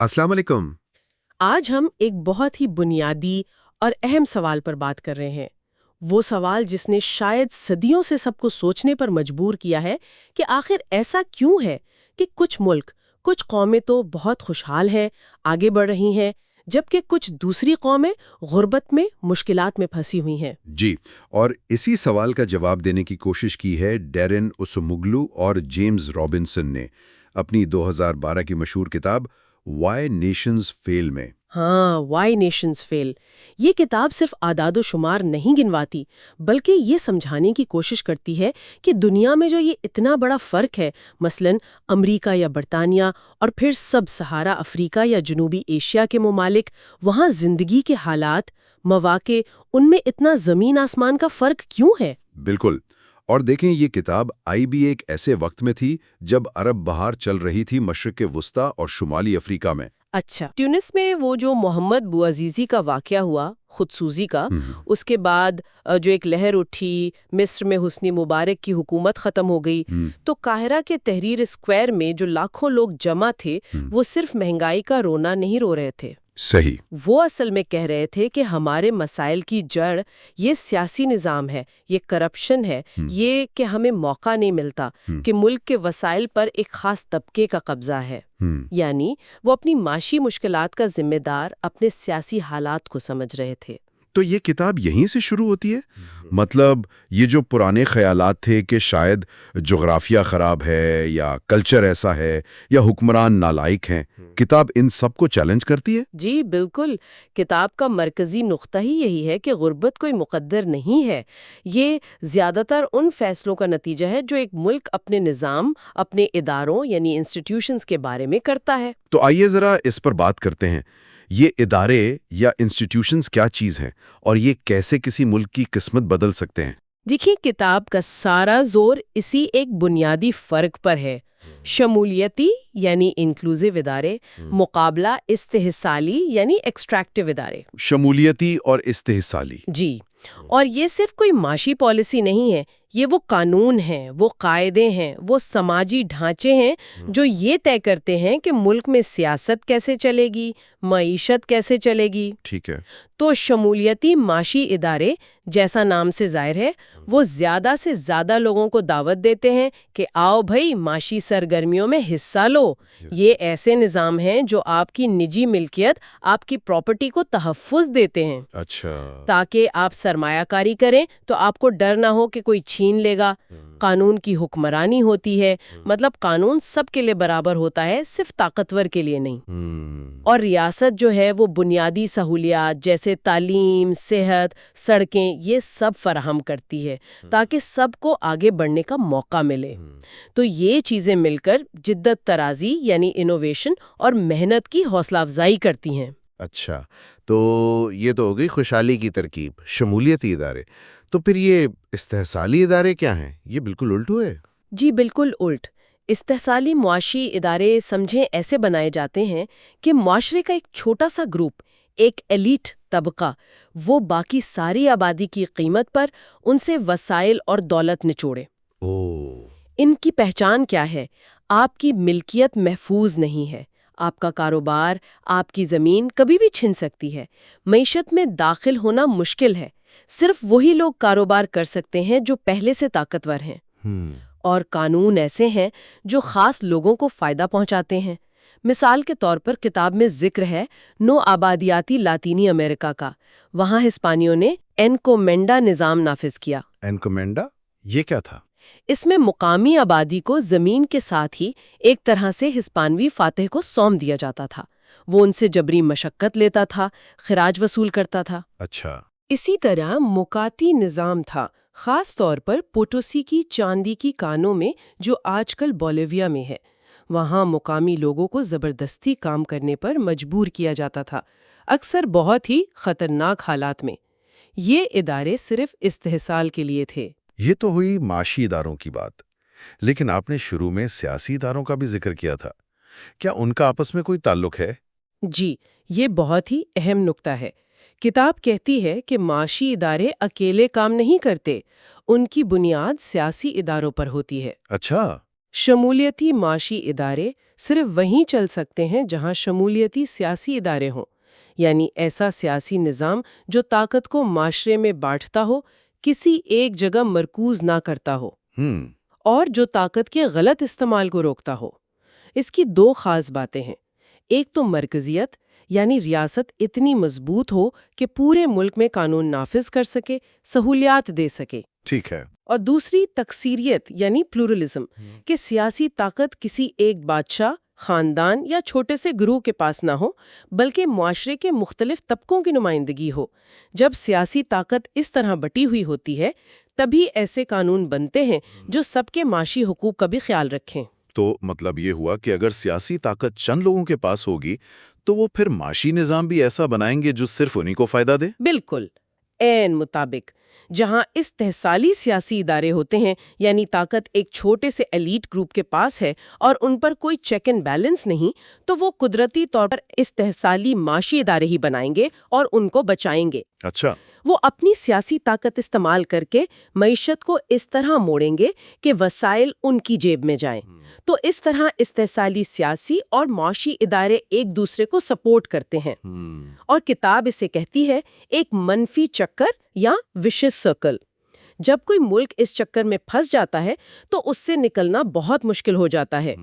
السلام علیکم۔ آج ہم ایک بہت ہی بنیادی اور اہم سوال پر بات کر رہے ہیں۔ وہ سوال جس نے شاید صدیوں سے سب کو سوچنے پر مجبور کیا ہے کہ آخر ایسا کیوں ہے کہ کچھ ملک، کچھ قومیں تو بہت خوشحال ہیں، آگے بڑھ رہی ہیں، جبکہ کچھ دوسری قومیں غربت میں، مشکلات میں پھنسی ہوئی ہیں۔ جی، اور اسی سوال کا جواب دینے کی کوشش کی ہے ڈیرن اسوموگلو اور جیمز رابنسن نے اپنی 2012 کی مشہور کتاب وائی نیشنز فیل میں۔ ہاں، وائی نیشنز فیل یہ کتاب صرف اعداد و شمار نہیں گنواتی، بلکہ یہ سمجھانے کی کوشش کرتی ہے کہ دنیا میں جو یہ اتنا بڑا فرق ہے، مثلاً امریکہ یا برطانیہ اور پھر سب سہارا افریقہ یا جنوبی ایشیا کے ممالک، وہاں زندگی کے حالات، مواقع، ان میں اتنا زمین آسمان کا فرق کیوں ہے؟ بالکل، اور دیکھیں یہ کتاب آئی بھی ایک ایسے وقت میں تھی جب عرب بہار چل رہی تھی مشرق وسطیٰ اور شمالی افریقہ میں۔ اچھا، ٹیونس میں وہ جو محمد بوعزیزی کا واقعہ ہوا، خودسوزی کا، اس کے بعد جو ایک لہر اٹھی، مصر میں حسنی مبارک کی حکومت ختم ہو گئی، تو قاہرہ کے تحریر اسکوائر میں جو لاکھوں لوگ جمع تھے، وہ صرف مہنگائی کا رونا نہیں رو رہے تھے۔ صحیح۔ وہ اصل میں کہہ رہے تھے کہ ہمارے مسائل کی جڑ یہ سیاسی نظام ہے، یہ کرپشن ہے، یہ کہ ہمیں موقع نہیں ملتا، کہ ملک کے وسائل پر ایک خاص طبقے کا قبضہ ہے۔ یعنی وہ اپنی معاشی مشکلات کا ذمہ دار اپنے سیاسی حالات کو سمجھ رہے تھے۔ تو یہ کتاب یہیں سے شروع ہوتی ہے؟ مطلب یہ جو پرانے خیالات تھے کہ شاید جغرافیہ خراب ہے یا کلچر ایسا ہے یا حکمران نالائق ہیں، کتاب ان سب کو چیلنج کرتی ہے؟ جی بالکل، کتاب کا مرکزی نقطہ ہی یہی ہے کہ غربت کوئی مقدر نہیں ہے، یہ زیادہ تر ان فیصلوں کا نتیجہ ہے جو ایک ملک اپنے نظام، اپنے اداروں یعنی انسٹیٹیوشنز کے بارے میں کرتا ہے۔ تو آئیے ذرا اس پر بات کرتے ہیں۔ یہ ادارے یا انسٹیٹیوشنز کیا چیز ہیں اور یہ کیسے کسی ملک کی قسمت بدل سکتے ہیں؟ دیکھیں، کتاب کا سارا زور اسی ایک بنیادی فرق پر ہے، شمولیتی یعنی انکلوزیو ادارے، مقابلہ استحصالی یعنی ایکسٹریکٹیو ادارے۔ شمولیتی اور استحصالی۔ جی، اور یہ صرف کوئی معاشی پالیسی نہیں ہے، یہ وہ قانون ہیں، وہ قاعدے ہیں، وہ سماجی ڈھانچے ہیں جو یہ طے کرتے ہیں کہ ملک میں سیاست کیسے چلے گی، معیشت کیسے چلے گی۔ ٹھیک ہے۔ تو شمولیتی معاشی ادارے، جیسا نام سے ظاہر ہے، وہ زیادہ سے زیادہ لوگوں کو دعوت دیتے ہیں کہ آؤ بھائی معاشی سرگرمیوں میں حصہ لو۔ یہ ایسے نظام ہیں جو آپ کی نجی ملکیت، آپ کی پراپرٹی کو تحفظ دیتے ہیں۔ اچھا۔ تاکہ آپ سرمایہ کاری کریں تو آپ کو ڈر نہ ہو کہ کوئی چھین لے گا۔ قانون کی حکمرانی ہوتی ہے، مطلب قانون سب کے لیے برابر ہوتا ہے، صرف طاقتور کے لیے نہیں۔ اور ریاست جو ہے وہ بنیادی سہولیات جیسے تعلیم، صحت، سڑکیں، یہ سب فراہم کرتی ہے تاکہ سب کو آگے بڑھنے کا موقع ملے۔ تو یہ چیزیں مل کر جدت طرازی یعنی انوویشن اور محنت کی حوصلہ افزائی کرتی ہیں۔ اچھا، تو یہ تو ہو گئی خوشحالی کی ترکیب، شمولیتی ادارے۔ تو پھر یہ استحصالی ادارے کیا ہیں؟ یہ بالکل الٹ ہوئے۔ جی بالکل الٹ۔ استحصالی معاشی ادارے سمجھیں ایسے بنائے جاتے ہیں کہ معاشرے کا ایک چھوٹا سا گروپ، ایک ایلیٹ طبقہ، وہ باقی ساری آبادی کی قیمت پر ان سے وسائل اور دولت نچوڑے۔ ان کی پہچان کیا ہے؟ آپ کی ملکیت محفوظ نہیں ہے، آپ کا کاروبار، آپ کی زمین کبھی بھی چھن سکتی ہے، معیشت میں داخل ہونا مشکل ہے، صرف وہی لوگ کاروبار کر سکتے ہیں جو پہلے سے طاقتور ہیں، اور قانون ایسے ہیں جو خاص لوگوں کو فائدہ پہنچاتے ہیں۔ مثال کے طور پر کتاب میں ذکر ہے نو آبادیاتی لاطینی امریکہ کا، وہاں ہسپانیوں نے انکومینڈا نظام نافذ کیا۔ انکومینڈا یہ کیا تھا؟ اس میں مقامی آبادی کو زمین کے ساتھ ہی ایک طرح سے ہسپانوی فاتح کو سونپ دیا جاتا تھا، وہ ان سے جبری مشقت لیتا تھا، خراج وصول کرتا تھا۔ اچھا۔ اسی طرح مکاتی نظام تھا، خاص طور پر پوٹوسی کی چاندی کی کانوں میں جو آج کل بولیویا میں ہے۔ وہاں مقامی لوگوں کو زبردستی کام کرنے پر مجبور کیا جاتا تھا، اکثر بہت ہی خطرناک حالات میں۔ یہ ادارے صرف استحصال کے لیے تھے۔ یہ تو ہوئی معاشی اداروں کی بات، لیکن آپ نے شروع میں سیاسی اداروں کا بھی ذکر کیا تھا، کیا ان کا آپس میں کوئی تعلق ہے؟ جی، یہ بہت ہی اہم نکتہ ہے۔ کتاب کہتی ہے کہ معاشی ادارے اکیلے کام نہیں کرتے، ان کی بنیاد سیاسی اداروں پر ہوتی ہے۔ اچھا۔ شمولیتی معاشی ادارے صرف وہیں چل سکتے ہیں جہاں شمولیتی سیاسی ادارے ہوں، یعنی ایسا سیاسی نظام جو طاقت کو معاشرے میں بانٹتا ہو، کسی ایک جگہ مرکوز نہ کرتا ہو، اور جو طاقت کے غلط استعمال کو روکتا ہو۔ اس کی دو خاص باتیں ہیں، ایک تو مرکزیت، یعنی ریاست اتنی مضبوط ہو کہ پورے ملک میں قانون نافذ کر سکے، سہولیات دے سکے، ٹھیک ہے، اور دوسری تکثیریت یعنی پلورلزم، کہ سیاسی طاقت کسی ایک بادشاہ، خاندان یا چھوٹے سے گروہ کے پاس نہ ہو، بلکہ معاشرے کے مختلف طبقوں کی نمائندگی ہو۔ جب سیاسی طاقت اس طرح بٹی ہوئی ہوتی ہے، تبھی ایسے قانون بنتے ہیں جو سب کے معاشی حقوق کا بھی خیال رکھیں۔ تو مطلب یہ ہوا کہ اگر سیاسی طاقت چند لوگوں کے پاس ہوگی تو وہ پھر معاشی نظام بھی ایسا بنائیں گے جو صرف انہی کو فائدہ دے؟ بالکل، عین مطابق۔ جہاں استحصالی سیاسی ادارے ہوتے ہیں، یعنی طاقت ایک چھوٹے سے ایلیٹ گروپ کے پاس ہے اور ان پر کوئی چیک اینڈ بیلنس نہیں، تو وہ قدرتی طور پر استحصالی معاشی ادارے ہی بنائیں گے اور ان کو بچائیں گے۔ اچھا، وہ اپنی سیاسی طاقت استعمال کر کے معیشت کو اس طرح موڑیں گے کہ وسائل ان کی جیب میں جائیں۔ تو اس طرح استحصالی سیاسی اور معاشی ادارے ایک دوسرے کو سپورٹ کرتے ہیں، اور کتاب اسے کہتی ہے ایک منفی چکر یا وشس سرکل۔ جب کوئی ملک اس چکر میں پھنس جاتا ہے تو اس سے نکلنا بہت مشکل ہو جاتا ہے،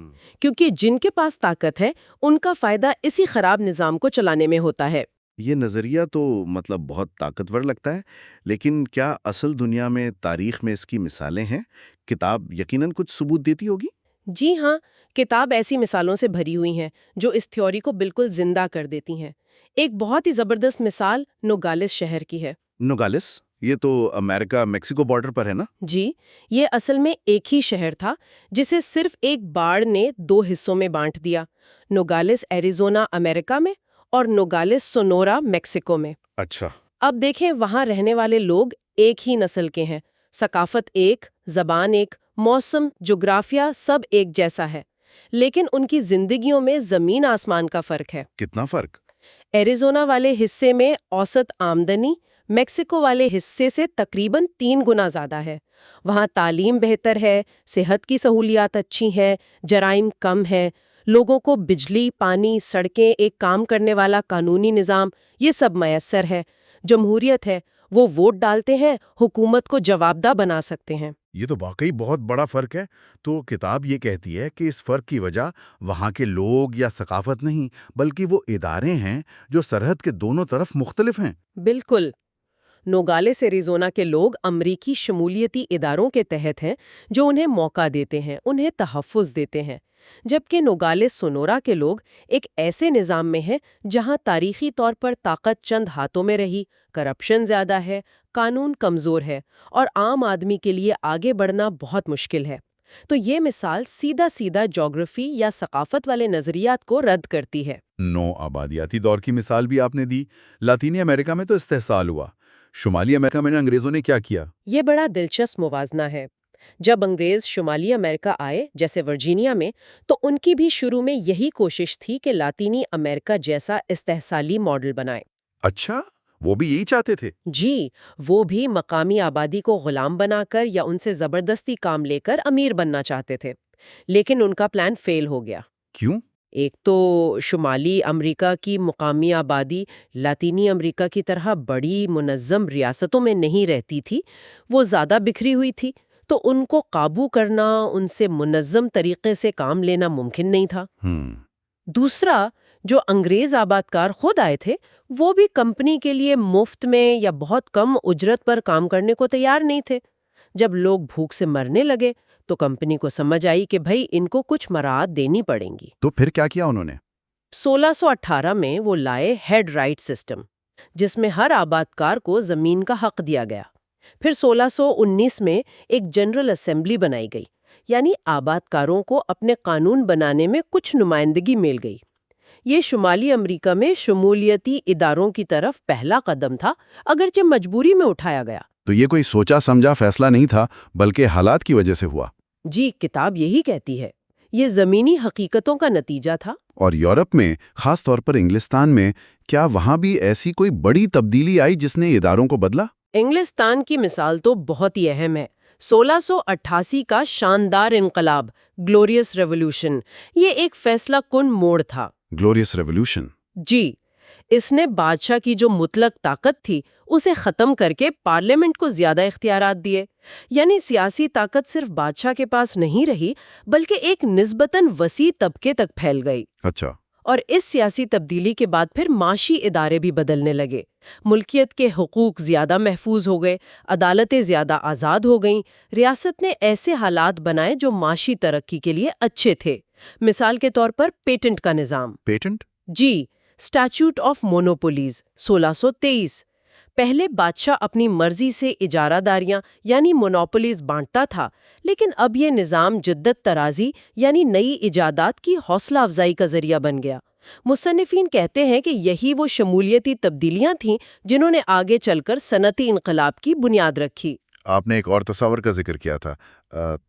کیونکہ جن کے پاس طاقت ہے ان کا فائدہ اسی خراب نظام کو چلانے میں ہوتا ہے۔ یہ نظریہ تو مطلب بہت طاقتور لگتا ہے، لیکن کیا اصل دنیا میں، تاریخ میں اس کی مثالیں ہیں؟ کتاب یقیناً کچھ ثبوت دیتی ہوگی؟ جی ہاں، کتاب ایسی مثالوں سے بھری ہوئی ہیں جو اس تھیوری کو بالکل زندہ کر دیتی ہیں۔ ایک بہت ہی زبردست مثال نوگالس شہر کی ہے۔ نوگالس؟ یہ تو امریکہ میکسیکو بارڈر پر ہے نا؟ جی، یہ اصل میں ایک ہی شہر تھا جسے صرف ایک باڑ نے دو حصوں میں بانٹ دیا، نوگالس ایریزونا امریکہ میں اور نوگالس سونورا میکسیکو میں۔ اچھا، اب دیکھیں، وہاں رہنے والے لوگ ایک ہی نسل کے ہیں، ثقافت ایک، زبان ایک، موسم، جغرافیہ سب ایک جیسا ہے، لیکن ان کی زندگیوں میں زمین آسمان کا فرق ہے۔ کتنا فرق؟ ایریزونا والے حصے میں اوسط آمدنی میکسیکو والے حصے سے تقریباً 3 گنا زیادہ ہے۔ وہاں تعلیم بہتر ہے، صحت کی سہولیات اچھی ہیں، جرائم کم ہیں، لوگوں کو بجلی، پانی، سڑکیں، ایک کام کرنے والا قانونی نظام، یہ سب میسر ہے۔ جمہوریت ہے، وہ ووٹ ڈالتے ہیں، حکومت کو جوابدہ بنا سکتے ہیں۔ یہ تو واقعی بہت بڑا فرق ہے۔ تو کتاب یہ کہتی ہے کہ اس فرق کی وجہ وہاں کے لوگ یا ثقافت نہیں، بلکہ وہ ادارے ہیں جو سرحد کے دونوں طرف مختلف ہیں۔ بالکل، نوگالس ایریزونا کے لوگ امریکی شمولیتی اداروں کے تحت ہیں جو انہیں موقع دیتے ہیں، انہیں تحفظ دیتے ہیں، جبکہ نوگالس سونورا کے لوگ ایک ایسے نظام میں ہیں جہاں تاریخی طور پر طاقت چند ہاتھوں میں رہی، کرپشن زیادہ ہے، قانون کمزور ہے، اور عام آدمی کے لیے آگے بڑھنا بہت مشکل ہے۔ تو یہ مثال سیدھا سیدھا جغرافی یا ثقافت والے نظریات کو رد کرتی ہے۔ نو آبادیاتی دور کی مثال بھی آپ نے دی۔ لاطینی امریکہ میں تو استحصال ہوا، شمالی امریکہ میں انگریزوں نے کیا کیا؟ یہ بڑا دلچسپ موازنہ ہے۔ جب انگریز شمالی امریکہ آئے، جیسے ورجینیا میں، تو ان کی بھی شروع میں یہی کوشش تھی کہ لاطینی امریکہ جیسا استحصالی ماڈل بنائیں۔ اچھا، وہ بھی یہی چاہتے تھے؟ جی، وہ بھی مقامی آبادی کو غلام بنا کر یا ان سے زبردستی کام لے کر امیر بننا چاہتے تھے، لیکن ان کا پلان فیل ہو گیا۔ کیوں؟ ایک تو شمالی امریکہ کی مقامی آبادی لاطینی امریکہ کی طرح بڑی منظم ریاستوں میں نہیں رہتی تھی، وہ زیادہ بکھری ہوئی تھی، تو ان کو قابو کرنا، ان سے منظم طریقے سے کام لینا ممکن نہیں تھا۔ دوسرا، جو انگریز آبادکار خود آئے تھے، وہ بھی کمپنی کے لیے مفت میں یا بہت کم اجرت پر کام کرنے کو تیار نہیں تھے۔ جب لوگ بھوک سے مرنے لگے تو کمپنی کو سمجھ آئی کہ بھئی ان کو کچھ مراعات دینی پڑیں گی۔ تو پھر کیا کیا انہوں نے؟ 1618 میں وہ لائے ہیڈ رائٹ سسٹم، جس میں ہر آبادکار کو زمین کا حق دیا گیا۔ پھر 1619 میں ایک جنرل اسمبلی بنائی گئی، یعنی آبادکاروں کو اپنے قانون بنانے میں کچھ نمائندگی مل گئی۔ یہ شمالی امریکہ میں شمولیتی اداروں کی طرف پہلا قدم تھا، اگرچہ مجبوری میں اٹھایا گیا۔ تو یہ کوئی سوچا سمجھا فیصلہ نہیں تھا، بلکہ حالات کی وجہ سے ہوا۔ جی، کتاب یہی کہتی ہے، یہ زمینی حقیقتوں کا نتیجہ تھا۔ اور یورپ میں، خاص طور پر انگلستان میں، کیا وہاں بھی ایسی کوئی بڑی تبدیلی آئی جس نے اداروں کو بدلا؟ انگلستان کی مثال تو بہت ہی اہم ہے۔ 1688 کا شاندار انقلاب، گلوریس ریولوشن، یہ ایک فیصلہ کن موڑ تھا۔ Glorious revolution. جی، اس نے بادشاہ کی جو مطلق طاقت تھی اسے ختم کر کے پارلیمنٹ کو زیادہ اختیارات دیے، یعنی سیاسی طاقت صرف بادشاہ کے پاس نہیں رہی بلکہ ایک نسبتاً وسیع طبقے تک پھیل گئی۔ اچھا۔ اور اس سیاسی تبدیلی کے بعد پھر معاشی ادارے بھی بدلنے لگے، ملکیت کے حقوق زیادہ محفوظ ہو گئے، عدالتیں زیادہ آزاد ہو گئیں، ریاست نے ایسے حالات بنائے جو معاشی ترقی کے لیے اچھے تھے۔ مثال کے طور پر پیٹنٹ کا نظام۔ پیٹنٹ؟ جی، اسٹیچوٹ آف مونوپولیز 1623۔ پہلے بادشاہ اپنی مرضی سے اجارہ داریاں یعنی مونوپولیز بانٹتا تھا، لیکن اب یہ نظام جدت طرازی یعنی نئی ایجادات کی حوصلہ افزائی کا ذریعہ بن گیا۔ مصنفین کہتے ہیں کہ یہی وہ شمولیتی تبدیلیاں تھیں جنہوں نے آگے چل کر صنعتی انقلاب کی بنیاد رکھی۔ آپ نے ایک اور تصور کا ذکر کیا تھا،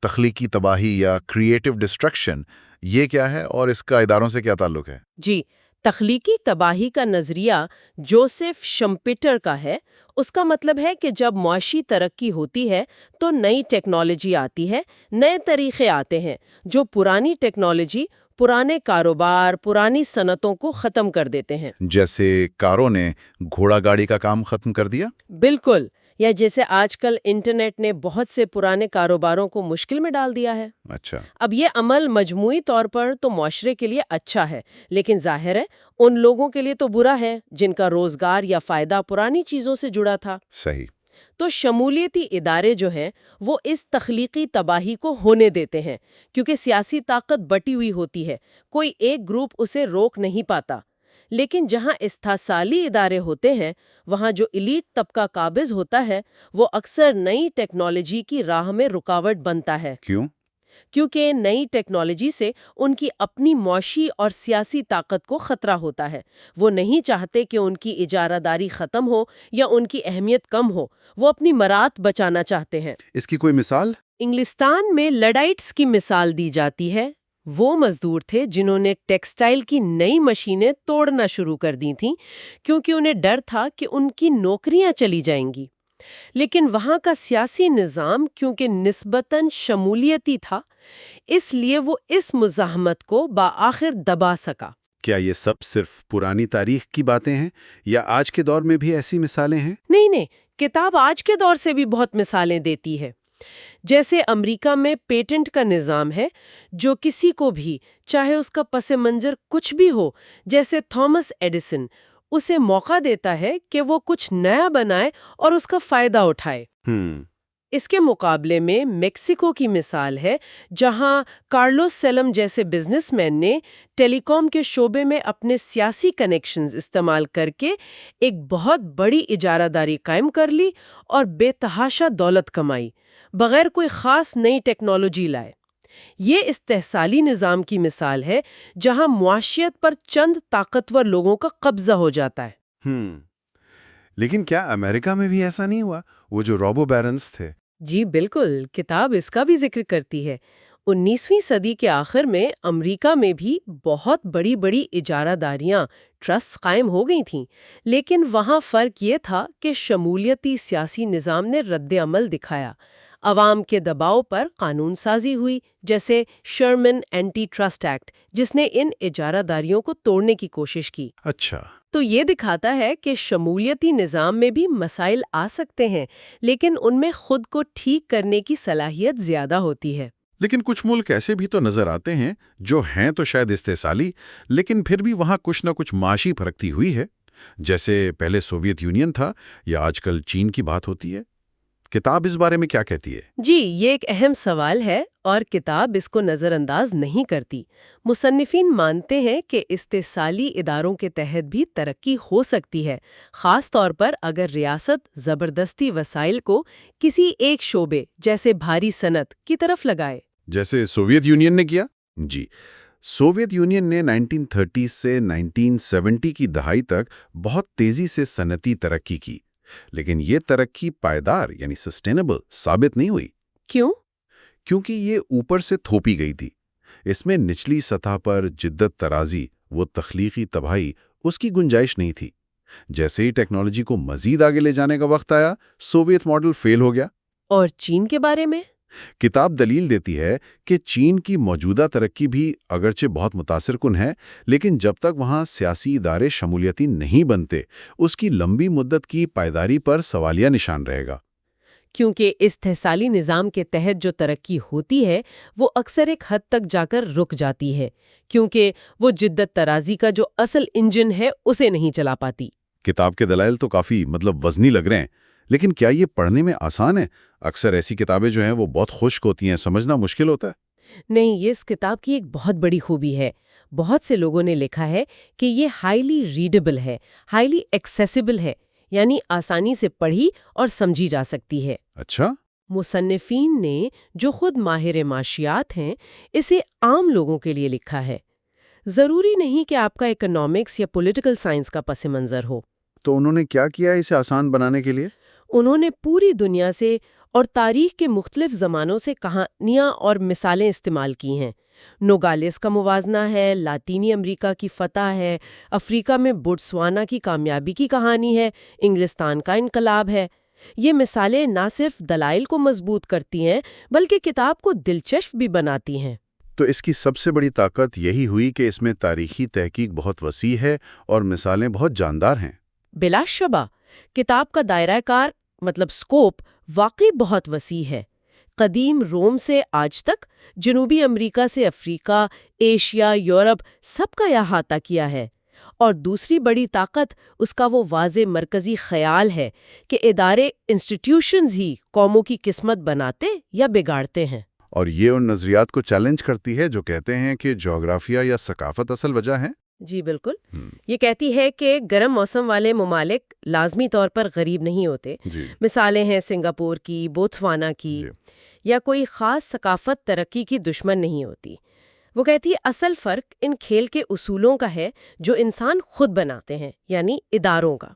تخلیقی تباہی یا کریٹو ڈسٹرکشن، یہ کیا ہے اور اس کا اداروں سے کیا تعلق ہے؟ جی، تخلیقی تباہی کا نظریہ جوزف شمپیٹر کا ہے۔ اس کا مطلب ہے کہ جب معاشی ترقی ہوتی ہے تو نئی ٹیکنالوجی آتی ہے، نئے طریقے آتے ہیں جو پرانی ٹیکنالوجی، پرانے کاروبار، پرانی صنعتوں کو ختم کر دیتے ہیں۔ جیسے کاروں نے گھوڑا گاڑی کا کام ختم کر دیا؟ بالکل، یا جیسے آج کل انٹرنیٹ نے بہت سے پرانے کاروباروں کو مشکل میں ڈال دیا ہے۔ اچھا۔ اب یہ عمل مجموعی طور پر تو معاشرے کے لیے اچھا ہے، لیکن ظاہر ہے ان لوگوں کے لیے تو برا ہے جن کا روزگار یا فائدہ پرانی چیزوں سے جڑا تھا۔ صحیح۔ تو شمولیتی ادارے جو ہیں وہ اس تخلیقی تباہی کو ہونے دیتے ہیں، کیونکہ سیاسی طاقت بٹی ہوئی ہوتی ہے، کوئی ایک گروپ اسے روک نہیں پاتا۔ لیکن جہاں استحصالی ادارے ہوتے ہیں، وہاں جو ایلیٹ طبقہ قابض ہوتا ہے وہ اکثر نئی ٹیکنالوجی کی راہ میں رکاوٹ بنتا ہے۔ کیوں؟ کیونکہ نئی ٹیکنالوجی سے ان کی اپنی معاشی اور سیاسی طاقت کو خطرہ ہوتا ہے۔ وہ نہیں چاہتے کہ ان کی اجارہ داری ختم ہو یا ان کی اہمیت کم ہو، وہ اپنی مراد بچانا چاہتے ہیں۔ اس کی کوئی مثال؟ انگلستان میں لڈائٹس کی مثال دی جاتی ہے۔ وہ مزدور تھے جنہوں نے ٹیکسٹائل کی نئی مشینیں توڑنا شروع کر دی تھیں کیونکہ انہیں ڈر تھا کہ ان کی نوکریاں چلی جائیں گی۔ لیکن وہاں کا سیاسی نظام کیونکہ نسبتاً شمولیتی تھا، اس لیے وہ اس مزاحمت کو بآخر دبا سکا۔ کیا یہ سب صرف پرانی تاریخ کی باتیں ہیں یا آج کے دور میں بھی ایسی مثالیں ہیں؟ نہیں، کتاب آج کے دور سے بھی بہت مثالیں دیتی ہے۔ جیسے امریکہ میں پیٹنٹ کا نظام ہے جو کسی کو بھی، چاہے اس کا پس منظر کچھ بھی ہو، جیسے تھامس ایڈیسن، اسے موقع دیتا ہے کہ وہ کچھ نیا بنائے اور اس کا فائدہ اٹھائے۔ اس کے مقابلے میں میکسیکو کی مثال ہے جہاں کارلوس سلم جیسے بزنس مین نے ٹیلی کام کے شعبے میں اپنے سیاسی کنیکشنز استعمال کر کے ایک بہت بڑی اجارہ داری قائم کر لی اور بے تحاشا دولت کمائی، بغیر کوئی خاص نئی ٹیکنالوجی لائے۔ یہ استحصالی نظام کی مثال ہے جہاں معاشیت پر چند طاقتور لوگوں کا قبضہ ہو جاتا ہے۔ لیکن کیا امریکہ میں بھی ایسا نہیں ہوا؟ وہ جو روبو بیرنز تھے۔ جی بالکل، کتاب اس کا بھی ذکر کرتی ہے۔ 19ویں صدی کے آخر میں امریکہ میں بھی بہت بڑی بڑی اجارہ داریاں، ٹرسٹ قائم ہو گئی تھیں، لیکن وہاں فرق یہ تھا کہ شمولیتی سیاسی نظام نے رد عمل دکھایا۔ عوام کے دباؤ پر قانون سازی ہوئی، جیسے شرمن اینٹی ٹرسٹ ایکٹ، جس نے ان اجارہ داریوں کو توڑنے کی کوشش کی۔ اچھا۔ تو یہ دکھاتا ہے کہ شمولیتی نظام میں بھی مسائل آ سکتے ہیں، لیکن ان میں خود کو ٹھیک کرنے کی صلاحیت زیادہ ہوتی ہے۔ لیکن کچھ ملک ایسے بھی تو نظر آتے ہیں جو ہیں تو شاید استحصالی، لیکن پھر بھی وہاں کچھ نہ کچھ معاشی پھرکتی ہوئی ہے، جیسے پہلے سوویت یونین تھا یا آج کل چین کی بات ہوتی ہے۔ کتاب اس بارے میں کیا کہتی ہے؟ جی، یہ ایک اہم سوال ہے اور کتاب اس کو نظر انداز نہیں کرتی۔ مصنفین مانتے ہیں کہ استحصالی اداروں کے تحت بھی ترقی ہو سکتی ہے، خاص طور پر اگر ریاست زبردستی وسائل کو کسی ایک شعبے جیسے بھاری صنعت کی طرف لگائے۔ جیسے سوویت یونین نے کیا؟ جی، سوویت یونین نے 1930 سے 1970 کی دہائی تک بہت تیزی سے صنعتی ترقی کی، لیکن یہ ترقی پائیدار یعنی سسٹینیبل ثابت نہیں ہوئی۔ کیوں؟ کیونکہ یہ اوپر سے تھوپی گئی تھی۔ اس میں نچلی سطح پر جدت طرازی، وہ تخلیقی تباہی، اس کی گنجائش نہیں تھی۔ جیسے ہی ٹیکنالوجی کو مزید آگے لے جانے کا وقت آیا، سوویت ماڈل فیل ہو گیا۔ اور چین کے بارے میں؟ کتاب دلیل دیتی ہے کہ چین کی موجودہ ترقی بھی اگرچہ بہت متاثر کن ہے، لیکن جب تک وہاں سیاسی ادارے شمولیتی نہیں بنتے، اس کی لمبی مدت کی پائیداری پر سوالیہ نشان رہے گا۔ کیونکہ استحصالی نظام کے تحت جو ترقی ہوتی ہے وہ اکثر ایک حد تک جا کر رک جاتی ہے، کیونکہ وہ جدت ترازی کا جو اصل انجن ہے اسے نہیں چلا پاتی۔ کتاب کے دلائل تو کافی وزنی لگ رہے ہیں، لیکن کیا یہ پڑھنے میں آسان ہے؟ اکثر ایسی کتابیں جو ہیں وہ بہت خشک ہوتی ہیں، سمجھنا مشکل ہوتا ہے۔ نہیں، یہ اس کتاب کی ایک بہت بڑی خوبی ہے۔ بہت سے لوگوں نے لکھا ہے کہ یہ ہائیلی ریڈیبل ہے، ہائیلی ایکسیسیبل ہے، یعنی آسانی سے پڑھی اور سمجھی جا سکتی ہے۔ اچھا، مصنفین نے جو خود ماہر معاشیات ہیں اسے عام لوگوں کے لیے لکھا ہے۔ ضروری نہیں کہ آپ کا اکنامکس یا پولیٹیکل سائنس کا پس منظر ہو۔ تو انہوں نے کیا کیا ہے اسے آسان بنانے کے لیے؟ انہوں نے پوری دنیا سے اور تاریخ کے مختلف زمانوں سے کہانیاں اور مثالیں استعمال کی ہیں۔ نوگالس کا موازنہ ہے، لاطینی امریکہ کی فتح ہے، افریقہ میں بوٹسوانا کی کامیابی کی کہانی ہے، انگلستان کا انقلاب ہے۔ یہ مثالیں نہ صرف دلائل کو مضبوط کرتی ہیں بلکہ کتاب کو دلچسپ بھی بناتی ہیں۔ تو اس کی سب سے بڑی طاقت یہی ہوئی کہ اس میں تاریخی تحقیق بہت وسیع ہے اور مثالیں بہت جاندار ہیں۔ بلا شبہ کتاب کا دائرہ کار سکوپ واقعی بہت وسیع ہے۔ قدیم روم سے آج تک، جنوبی امریکہ سے افریقہ، ایشیا، یورپ، سب کا احاطہ کیا ہے۔ اور دوسری بڑی طاقت اس کا وہ واضح مرکزی خیال ہے کہ ادارے انسٹیٹیوشنز ہی قوموں کی قسمت بناتے یا بگاڑتے ہیں۔ اور یہ ان نظریات کو چیلنج کرتی ہے جو کہتے ہیں کہ جغرافیہ یا ثقافت اصل وجہ ہے۔ جی بالکل، یہ کہتی ہے کہ گرم موسم والے ممالک لازمی طور پر غریب نہیں ہوتے۔ جی مثالیں ہیں سنگاپور کی، بوتسوانا کی، جی یا کوئی خاص ثقافت ترقی کی دشمن نہیں ہوتی۔ وہ کہتی ہے اصل فرق ان کھیل کے اصولوں کا ہے جو انسان خود بناتے ہیں، یعنی اداروں کا۔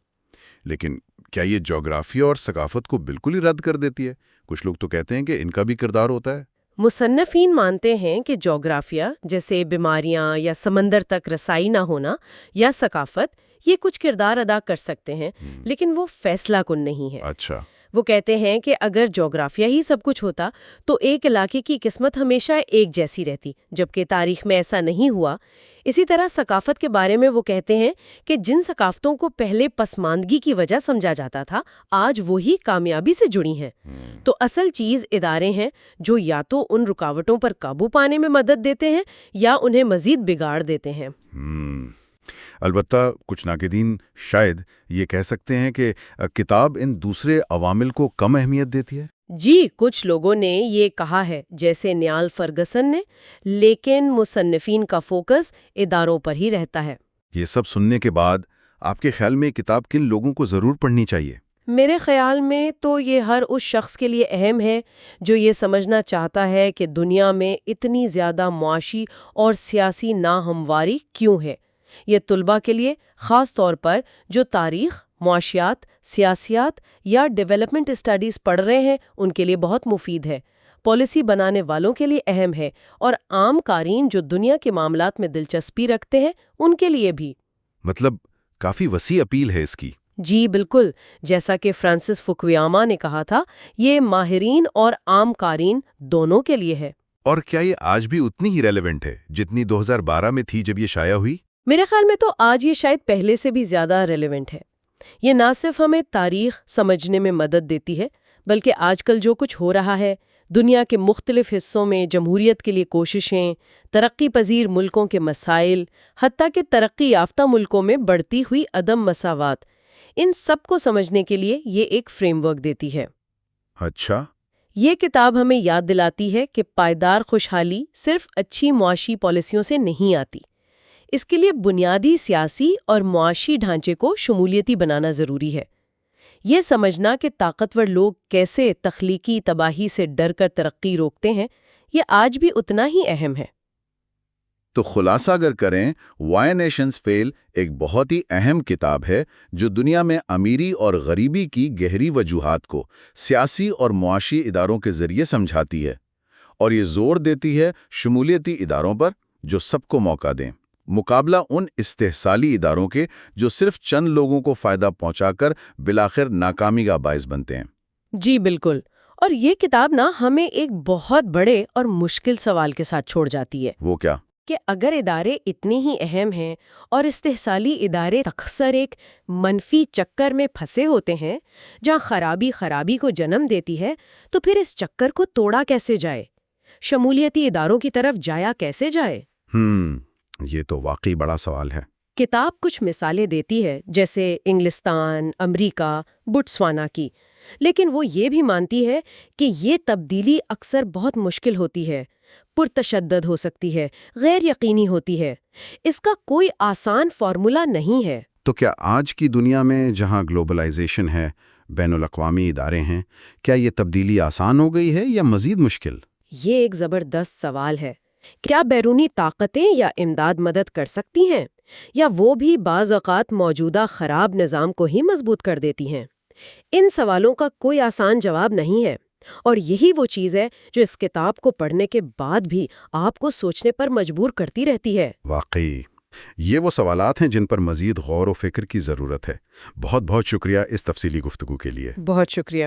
لیکن کیا یہ جغرافیہ اور ثقافت کو بالکل ہی رد کر دیتی ہے؟ کچھ لوگ تو کہتے ہیں کہ ان کا بھی کردار ہوتا ہے۔ مصنفین مانتے ہیں کہ جغرافیہ جیسے بیماریاں یا سمندر تک رسائی نہ ہونا یا ثقافت یہ کچھ کردار ادا کر سکتے ہیں، لیکن وہ فیصلہ کن نہیں ہے۔ اچھا، وہ کہتے ہیں کہ اگر جغرافیہ ہی سب کچھ ہوتا تو ایک علاقے کی قسمت ہمیشہ ایک جیسی رہتی، جبکہ تاریخ میں ایسا نہیں ہوا۔ اسی طرح ثقافت کے بارے میں وہ کہتے ہیں کہ جن ثقافتوں کو پہلے پسماندگی کی وجہ سمجھا جاتا تھا آج وہی کامیابی سے جڑی ہیں۔ تو اصل چیز ادارے ہیں جو یا تو ان رکاوٹوں پر قابو پانے میں مدد دیتے ہیں یا انہیں مزید بگاڑ دیتے ہیں۔ البتہ کچھ ناقدین شاید یہ کہہ سکتے ہیں کہ کتاب ان دوسرے عوامل کو کم اہمیت دیتی ہے۔ جی، کچھ لوگوں نے یہ کہا ہے، جیسے نیال فرگسن نے، لیکن مصنفین کا فوکس اداروں پر ہی رہتا ہے۔ یہ سب سننے کے بعد آپ کے خیال میں یہ کتاب کن لوگوں کو ضرور پڑھنی چاہیے؟ میرے خیال میں تو یہ ہر اس شخص کے لیے اہم ہے جو یہ سمجھنا چاہتا ہے کہ دنیا میں اتنی زیادہ معاشی اور سیاسی ناہمواری کیوں ہے۔ یہ طلباء کے لیے، خاص طور پر جو تاریخ، معاشیات، سیاسیات یا ڈیولپمنٹ اسٹڈیز پڑھ رہے ہیں، ان کے لیے بہت مفید ہے۔ پالیسی بنانے والوں کے لیے اہم ہے، اور عام قارئین جو دنیا کے معاملات میں دلچسپی رکھتے ہیں ان کے لیے بھی۔ کافی وسیع اپیل ہے اس کی۔ جی بالکل، جیسا کہ فرانسس فوکویاما نے کہا تھا، یہ ماہرین اور عام قارئین دونوں کے لیے ہے۔ اور کیا یہ آج بھی اتنی ہی ریلیونٹ ہے جتنی 2012 میں تھی جب یہ شائع ہوئی؟ میرے خیال میں تو آج یہ شاید پہلے سے بھی زیادہ ریلیونٹ ہے۔ یہ نہ صرف ہمیں تاریخ سمجھنے میں مدد دیتی ہے، بلکہ آج کل جو کچھ ہو رہا ہے، دنیا کے مختلف حصوں میں جمہوریت کے لیے کوششیں، ترقی پذیر ملکوں کے مسائل، حتیٰ کہ ترقی یافتہ ملکوں میں بڑھتی ہوئی عدم مساوات، ان سب کو سمجھنے کے لیے یہ ایک فریم ورک دیتی ہے۔ اچھا، یہ کتاب ہمیں یاد دلاتی ہے کہ پائیدار خوشحالی صرف اچھی معاشی پالیسیوں سے نہیں آتی۔ اس کے لیے بنیادی سیاسی اور معاشی ڈھانچے کو شمولیتی بنانا ضروری ہے۔ یہ سمجھنا کہ طاقتور لوگ کیسے تخلیقی تباہی سے ڈر کر ترقی روکتے ہیں، یہ آج بھی اتنا ہی اہم ہے۔ تو خلاصہ اگر کریں، وائی نیشنز فیل ایک بہت ہی اہم کتاب ہے جو دنیا میں امیری اور غریبی کی گہری وجوہات کو سیاسی اور معاشی اداروں کے ذریعے سمجھاتی ہے، اور یہ زور دیتی ہے شمولیتی اداروں پر جو سب کو موقع دیں، مقابلہ ان استحصالی اداروں کے جو صرف چند لوگوں کو فائدہ پہنچا کر بالآخر ناکامی کا باعث بنتے ہیں۔ جی بالکل، اور یہ کتاب نا ہمیں ایک بہت بڑے اور مشکل سوال کے ساتھ چھوڑ جاتی ہے وہ کیا؟ کہ اگر ادارے اتنے ہی اہم ہیں اور استحصالی ادارے اکثر ایک منفی چکر میں پھنسے ہوتے ہیں جہاں خرابی کو جنم دیتی ہے، تو پھر اس چکر کو توڑا کیسے جائے؟ شمولیتی اداروں کی طرف جایا کیسے جائے؟ یہ تو واقعی بڑا سوال ہے۔ کتاب کچھ مثالیں دیتی ہے، جیسے انگلستان، امریکہ، بوٹسوانا کی، لیکن وہ یہ بھی مانتی ہے کہ یہ تبدیلی اکثر بہت مشکل ہوتی ہے، پرتشدد ہو سکتی ہے، غیر یقینی ہوتی ہے۔ اس کا کوئی آسان فارمولا نہیں ہے۔ تو کیا آج کی دنیا میں جہاں گلوبلائزیشن ہے، بین الاقوامی ادارے ہیں، کیا یہ تبدیلی آسان ہو گئی ہے یا مزید مشکل؟ یہ ایک زبردست سوال ہے۔ کیا بیرونی طاقتیں یا امداد مدد کر سکتی ہیں، یا وہ بھی بعض اوقات موجودہ خراب نظام کو ہی مضبوط کر دیتی ہیں؟ ان سوالوں کا کوئی آسان جواب نہیں ہے، اور یہی وہ چیز ہے جو اس کتاب کو پڑھنے کے بعد بھی آپ کو سوچنے پر مجبور کرتی رہتی ہے۔ واقعی یہ وہ سوالات ہیں جن پر مزید غور و فکر کی ضرورت ہے۔ بہت بہت شکریہ اس تفصیلی گفتگو کے لیے۔ بہت شکریہ۔